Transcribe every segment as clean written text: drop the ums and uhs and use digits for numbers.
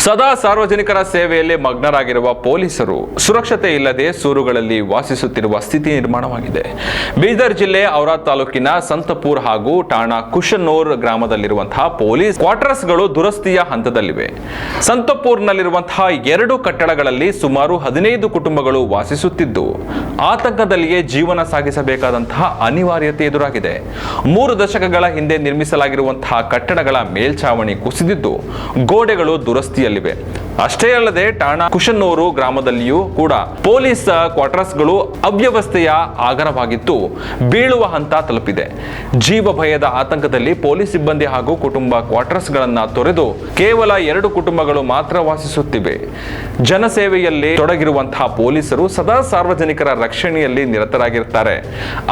ಸದಾ ಸಾರ್ವಜನಿಕರ ಸೇವೆಯಲ್ಲಿ ಮಗ್ನರಾಗಿರುವ ಪೊಲೀಸರು ಸುರಕ್ಷತೆ ಇಲ್ಲದೆ ಸೂರುಗಳಲ್ಲಿ ವಾಸಿಸುತ್ತಿರುವ ಸ್ಥಿತಿ ನಿರ್ಮಾಣವಾಗಿದೆ. ಬೀದರ್ ಜಿಲ್ಲೆ ಔರಾದ್ ತಾಲೂಕಿನ ಸಂತಪುರ್ ಹಾಗೂ ಠಾಣಾ ಕುಶನೂರ್ ಗ್ರಾಮದಲ್ಲಿರುವಂತಹ ಪೊಲೀಸ್ ಕ್ವಾರ್ಟರ್ಸ್ಗಳು ದುರಸ್ತಿಯ ಹಂತದಲ್ಲಿವೆ. ಸಂತಪುರ್ನಲ್ಲಿರುವಂತಹ 2 ಕಟ್ಟಡಗಳಲ್ಲಿ ಸುಮಾರು 15 ಕುಟುಂಬಗಳು ವಾಸಿಸುತ್ತಿದ್ದು ಆತಂಕದಲ್ಲಿಯೇ ಜೀವನ ಸಾಗಿಸಬೇಕಾದಂತಹ ಅನಿವಾರ್ಯತೆ ಎದುರಾಗಿದೆ. 3 ದಶಕಗಳ ಹಿಂದೆ ನಿರ್ಮಿಸಲಾಗಿರುವಂತಹ ಕಟ್ಟಡಗಳ ಮೇಲ್ಛಾವಣಿ ಕುಸಿದಿದ್ದು ಗೋಡೆಗಳು ದುರಸ್ತಿಯಲ್ಲಿವೆ. ಅಷ್ಟೇ ಅಲ್ಲದೆ ಠಾಣಾ ಕುಶನೂರು ಗ್ರಾಮದಲ್ಲಿಯೂ ಕೂಡ ಪೊಲೀಸ್ ಕ್ವಾರ್ಟರ್ಸ್ಗಳು ಅವ್ಯವಸ್ಥೆಯ ಆಗರವಾಗಿದ್ದು ಬೀಳುವ ಹಂತ ತಲುಪಿದೆ. ಜೀವ ಭಯದ ಆತಂಕದಲ್ಲಿ ಪೊಲೀಸ್ ಸಿಬ್ಬಂದಿ ಹಾಗೂ ಕುಟುಂಬ ಕ್ವಾರ್ಟರ್ಸ್ಗಳನ್ನ ತೊರೆದು ಕೇವಲ 2 ಕುಟುಂಬಗಳು ಮಾತ್ರ ವಾಸಿಸುತ್ತಿವೆ. ಜನಸೇವೆಯಲ್ಲಿ ತೊಡಗಿರುವಂತಹ ಪೊಲೀಸರು ಸದಾ ಸಾರ್ವಜನಿಕರ ರಕ್ಷಣೆಯಲ್ಲಿ ನಿರತರಾಗಿರುತ್ತಾರೆ.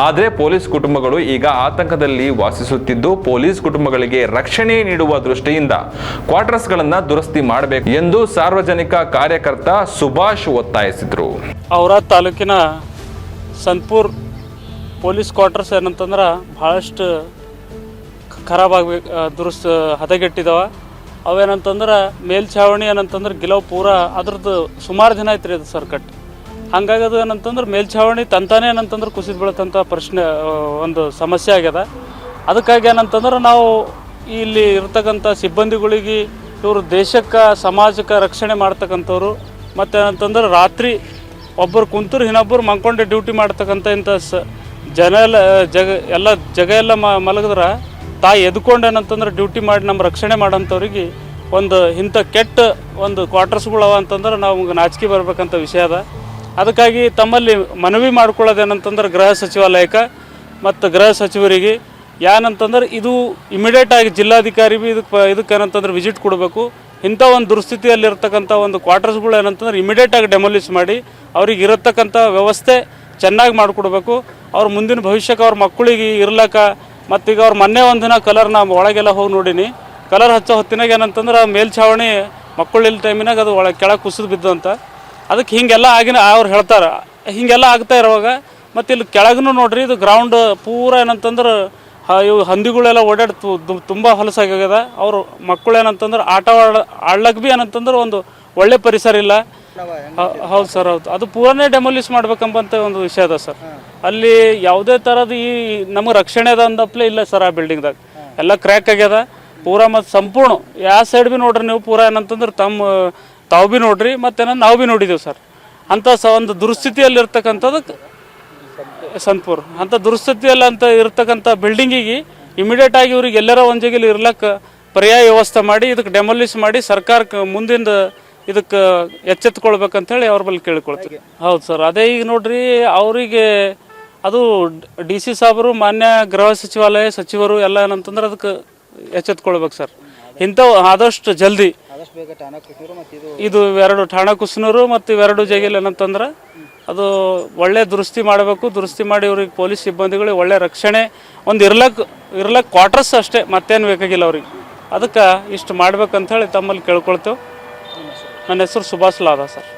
ಆದರೆ ಪೊಲೀಸ್ ಕುಟುಂಬಗಳು ಈಗ ಆತಂಕದಲ್ಲಿ ವಾಸಿಸುತ್ತಿದ್ದು ಪೊಲೀಸ್ ಕುಟುಂಬಗಳಿಗೆ ರಕ್ಷಣೆ ನೀಡುವ ದೃಷ್ಟಿಯಿಂದ ಕ್ವಾರ್ಟರ್ಸ್ಗಳನ್ನ ದುರಸ್ತಿ ಮಾಡಬೇಕು ಎಂದು ಸಾರ್ವಜನಿಕ ಕಾರ್ಯಕರ್ತ ಸುಭಾಷ್ ಒತ್ತಾಯಿಸಿದರು. ಔರಾದ್ ತಾಲೂಕಿನ ಸಂತಪುರ್ ಪೊಲೀಸ್ ಕ್ವಾರ್ಟರ್ಸ್ ಏನಂತಂದ್ರೆ ಭಾಳಷ್ಟು ಖರಾಬ್ ಆಗಬೇಕು, ಹದಗೆಟ್ಟಿದಾವ. ಅವೇನಂತಂದ್ರೆ ಮೇಲ್ಛಾವಣಿ ಏನಂತಂದ್ರೆ ಗಿಲವ್ ಪೂರ ಅದ್ರದ್ದು ಸುಮಾರು ದಿನ ಐತ್ರಿ ಅದು ಸರ್ಕಟ್. ಹಾಗಾಗಿ ಅದು ಏನಂತಂದ್ರೆ ಮೇಲ್ಛಾವಣಿ ತಂತಾನೆ ಏನಂತಂದ್ರೆ ಕುಸಿದು ಬೀಳತ್ತಂಥ ಒಂದು ಸಮಸ್ಯೆ ಆಗ್ಯದ. ಅದಕ್ಕಾಗಿ ಏನಂತಂದ್ರೆ ನಾವು ಇಲ್ಲಿ ಇರ್ತಕ್ಕಂಥ ಸಿಬ್ಬಂದಿಗಳಿಗೆ ಇವರು ದೇಶಕ್ಕೆ ಸಮಾಜಕ್ಕೆ ರಕ್ಷಣೆ ಮಾಡ್ತಕ್ಕಂಥವ್ರು, ಮತ್ತು ಏನಂತಂದ್ರೆ ರಾತ್ರಿ ಒಬ್ಬರು ಕುಂತರು ಇನ್ನೊಬ್ಬರು ಮಂಕೊಂಡೆ ಡ್ಯೂಟಿ ಮಾಡ್ತಕ್ಕಂಥ ಇಂಥ ಜಗ ಎಲ್ಲ ಮಲಗಿದ್ರೆ ತಾಯಿ ಎದ್ಕೊಂಡು ಏನಂತಂದ್ರೆ ಡ್ಯೂಟಿ ಮಾಡಿ ನಮ್ಮ ರಕ್ಷಣೆ ಮಾಡೋಂಥವ್ರಿಗೆ ಒಂದು ಇಂಥ ಕೆಟ್ಟ ಒಂದು ಕ್ವಾರ್ಟರ್ಸ್ಗಳವ ಅಂತಂದ್ರೆ ನಾವು ನಾಚಿಕೆ ಬರ್ಬೇಕಂತ ವಿಷಯ ಅದ. ಅದಕ್ಕಾಗಿ ತಮ್ಮಲ್ಲಿ ಮನವಿ ಮಾಡ್ಕೊಳ್ಳೋದೇನಂತಂದ್ರೆ ಗೃಹ ಸಚಿವಾಲಯಕ್ಕೆ ಮತ್ತು ಗೃಹ ಸಚಿವರಿಗೆ ಏನಂತಂದ್ರೆ ಇದು ಇಮಿಡಿಯೇಟಾಗಿ ಜಿಲ್ಲಾಧಿಕಾರಿ ಬಿ ಇದಕ್ಕೆ ಏನಂತಂದ್ರೆ ವಿಸಿಟ್ ಕೊಡಬೇಕು. ಇಂಥ ಒಂದು ದುಸ್ಥಿತಿಯಲ್ಲಿರ್ತಕ್ಕಂಥ ಒಂದು ಕ್ವಾರ್ಟರ್ಸ್ಗಳು ಏನಂತಂದ್ರೆ ಇಮಿಡಿಯೇಟಾಗಿ ಡೆಮೊಲಿಷ್ ಮಾಡಿ ಅವ್ರಿಗೆ ಇರತಕ್ಕಂಥ ವ್ಯವಸ್ಥೆ ಚೆನ್ನಾಗಿ ಮಾಡಿಕೊಡ್ಬೇಕು. ಅವ್ರ ಮುಂದಿನ ಭವಿಷ್ಯಕ್ಕೆ ಅವ್ರ ಮಕ್ಕಳಿಗೆ ಇರ್ಲಕ್ಕ. ಮತ್ತೀಗ ಅವ್ರು ಮೊನ್ನೆ ಒಂದಿನ ಕಲರ್ ನಾ ಒಳಗೆಲ್ಲ ಹೋಗಿ ನೋಡೀನಿ. ಕಲರ್ ಹಚ್ಚೋ ಹೊತ್ತಿನಾಗ ಏನಂತಂದ್ರೆ ಮೇಲ್ಛಾವಣಿ ಮಕ್ಕಳಿಲ್ಲ ಟೈಮಿನಾಗ ಅದು ಕೆಳಗೆ ಕುಸಿದು ಬಿದ್ದು ಅಂತ. ಅದಕ್ಕೆ ಹೀಗೆಲ್ಲ ಆಗಿನ ಅವ್ರು ಹೇಳ್ತಾರೆ. ಹೀಗೆಲ್ಲ ಆಗ್ತಾ ಇರುವಾಗ ಮತ್ತು ಇಲ್ಲಿ ಕೆಳಗೂ ನೋಡ್ರಿ ಇದು ಗ್ರೌಂಡ್ ಪೂರ ಏನಂತಂದ್ರೆ ಇವು ಹಂದಿಗಳೆಲ್ಲ ಓಡಾಡಿ ತುಂಬ ಹೊಲಸಾಗ್ಯದ. ಅವರು ಮಕ್ಕಳು ಏನಂತಂದ್ರೆ ಆಡ್ಲಕ್ಕೆ ಭೀ ಏನಂತಂದ್ರೆ ಒಂದು ಒಳ್ಳೆ ಪರಿಸರ ಇಲ್ಲ. ಹೌದು ಸರ್, ಹೌದು. ಅದು ಪೂರನೇ ಡೆಮೊಲಿಷ್ ಮಾಡ್ಬೇಕಂಬಂತ ಒಂದು ವಿಷಯ ಅದ ಸರ್. ಅಲ್ಲಿ ಯಾವುದೇ ಥರದ ಈ ನಮಗೆ ರಕ್ಷಣೆ ಅದ ಅಂದಪ್ಲೇ ಇಲ್ಲ ಸರ್. ಆ ಬಿಲ್ಡಿಂಗ್ದಾಗ ಎಲ್ಲ ಕ್ರ್ಯಾಕ್ ಆಗ್ಯದ ಪೂರ. ಮತ್ತು ಸಂಪೂರ್ಣ ಯಾವ ಸೈಡ್ ಭೀ ನೋಡ್ರಿ ನೀವು ಪೂರ ಏನಂತಂದ್ರೆ ತಾವು ಭೀ ನೋಡ್ರಿ ಮತ್ತು ನಾವು ಭೀ ನೋಡಿದ್ದೀವಿ ಸರ್. ಅಂಥ ಒಂದು ದುರ್ಸ್ಥಿತಿಯಲ್ಲಿರ್ತಕ್ಕಂಥದ್ದು ಸಂತಪುರ್ ಅಂಥ ದುರ್ಸ್ಥಿತಿಯಲ್ಲಿ ಅಂತ ಇರ್ತಕ್ಕಂಥ ಬಿಲ್ಡಿಂಗಿಗೆ ಇಮಿಡಿಯೇಟಾಗಿ ಇವ್ರಿಗೆ ಎಲ್ಲರ ಒಂದು ಜಗಲಿ ಇರ್ಲಕ್ಕೆ ಪರ್ಯಾಯ ವ್ಯವಸ್ಥೆ ಮಾಡಿ ಇದಕ್ಕೆ ಡೆಮೊಲಿಷ್ ಮಾಡಿ ಸರ್ಕಾರಕ್ಕೆ ಮುಂದಿಂದ ಇದಕ್ಕೆ ಎಚ್ಚೆತ್ಕೊಳ್ಬೇಕಂತೇಳಿ ಅವ್ರ ಬಳಿ ಕೇಳ್ಕೊಳ್ತೀವಿ. ಹೌದು ಸರ್, ಅದೇ ಈಗ ನೋಡ್ರಿ ಅವರಿಗೆ ಅದು DC ಸಾಹೇಬರು ಮಾನ್ಯ ಗೃಹ ಸಚಿವಾಲಯ ಸಚಿವರು ಎಲ್ಲ ಏನಂತಂದ್ರೆ ಅದಕ್ಕೆ ಎಚ್ಚೆತ್ಕೊಳ್ಬೇಕು ಸರ್. ಇಂಥವು ಆದಷ್ಟು ಜಲ್ದಿ ಇದು 2 ಠಾಣಾ ಕುಶನೂರು ಮತ್ತು 2 ಜಗಲಿ ಏನಂತಂದ್ರೆ ಅದು ಒಳ್ಳೆ ದುರಸ್ತಿ ಮಾಡಬೇಕು. ದುರಸ್ತಿ ಮಾಡಿ ಇವ್ರಿಗೆ ಪೊಲೀಸ್ ಸಿಬ್ಬಂದಿಗಳಿಗೆ ಒಳ್ಳೆ ರಕ್ಷಣೆ ಒಂದು ಇರ್ಲಕ್ಕೆ ಕ್ವಾರ್ಟರ್ಸ್ ಅಷ್ಟೇ, ಮತ್ತೇನು ಬೇಕಾಗಿಲ್ಲ ಅವ್ರಿಗೆ. ಅದಕ್ಕೆ ಇಷ್ಟು ಮಾಡ್ಬೇಕಂತೇಳಿ ತಮ್ಮಲ್ಲಿ ಕೇಳ್ಕೊಳ್ತೇವೆ. ನನ್ನ ಹೆಸರು ಸುಭಾಷ್ ಲಾದ ಸರ್.